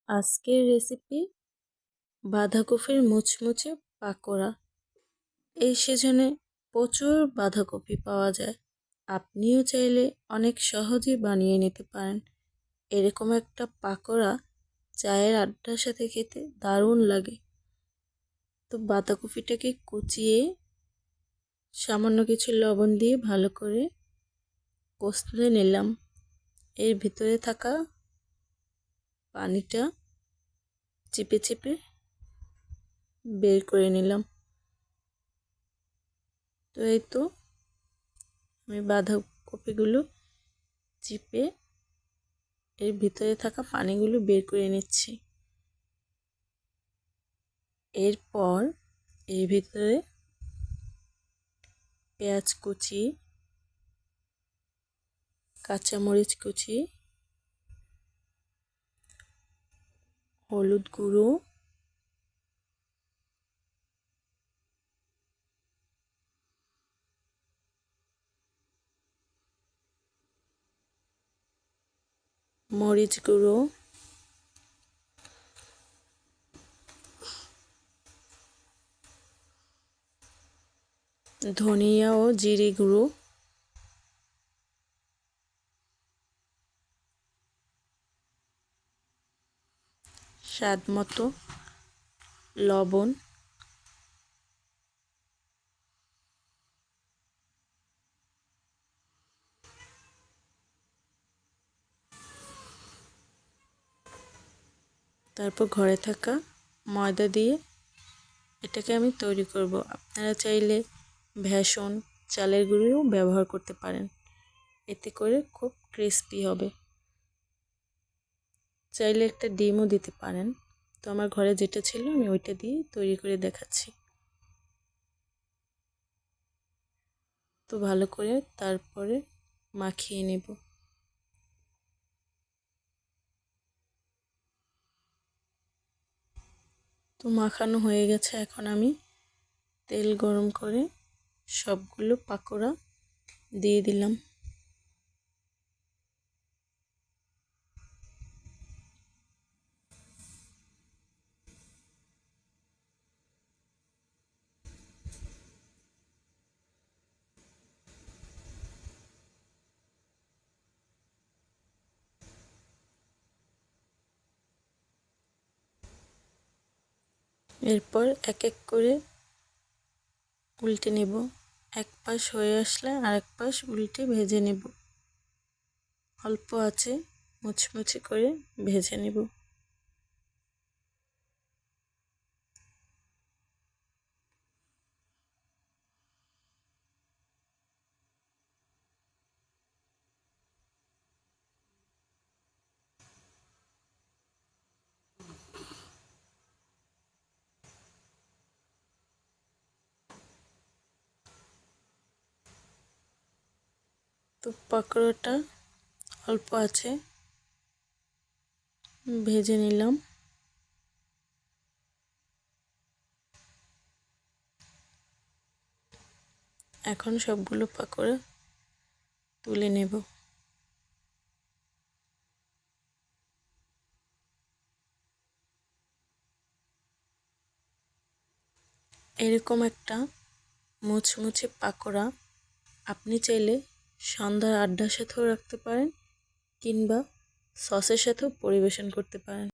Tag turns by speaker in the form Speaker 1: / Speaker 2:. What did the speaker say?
Speaker 1: আজকের রেসিপি বাঁধাকপির মুচমুচে পাকোড়া। এই সিজনে প্রচুর বাঁধাকপি পাওয়া যায়। আপনিও চাইলে অনেক সহজে বানিয়ে নিতে পারেন। এরকম একটা পাকোড়া চায়ের আড্ডার সাথে খেতে দারুণ লাগে। তো বাঁধাকপিটাকে কুচিয়ে সামান্য কিছু লবণ দিয়ে ভালো করে কষলে নিলাম। এর ভিতরে থাকা পানিটা চিপে চিপে বের করে নিলাম। তো এই তো আমি বাঁধাকপিগুলো চিপে এর ভিতরে থাকা পানিগুলো বের করে নিচ্ছি। এরপর এর ভিতরে পেঁয়াজ কুচি, কাঁচামরিচ কুচি, হলুদ গুঁড়ো, মরিচ গুঁড়ো, ধনিয়া ও জিরে গুঁড়ো, স্বাদ মতো লবণ, তারপর ঘরে থাকা ময়দা দিয়ে এটাকে আমি তৈরি করব। আপনারা চাইলে বেসন, চালের গুঁড়োও ব্যবহার করতে পারেন, এতে করে খুব ক্রিস্পি হবে। চাইলে একটা ডিমও দিতে পারেন। তো আমার ঘরে যেটা ছিল আমি ওইটা দিয়ে তৈরি করে দেখাচ্ছি। তো ভালো করে তারপরে মাখিয়ে নেব। তো মাখানো হয়ে গেছে। এখন আমি তেল গরম করে সবগুলো পাকোড়া দিয়ে দিলাম। এরপর এক এক করে উল্টে নেব। এক পাশ হয়ে আসলে আরেক পাশ উল্টে ভেজে নেব। অল্প আঁচে মুচমুচে করে ভেজে নেব। তো পাকোড়াটা অল্প আছে ভেজে নিলাম। এখন সবগুলো পাকোড়া তুলে নেব। এরকম একটা মুচমুচে পাকোড়া আপনি চাইলে সন্ধ্যার আড্ডার সাথেও রাখতে পারেন, কিংবা সসের সাথেও পরিবেশন করতে পারেন।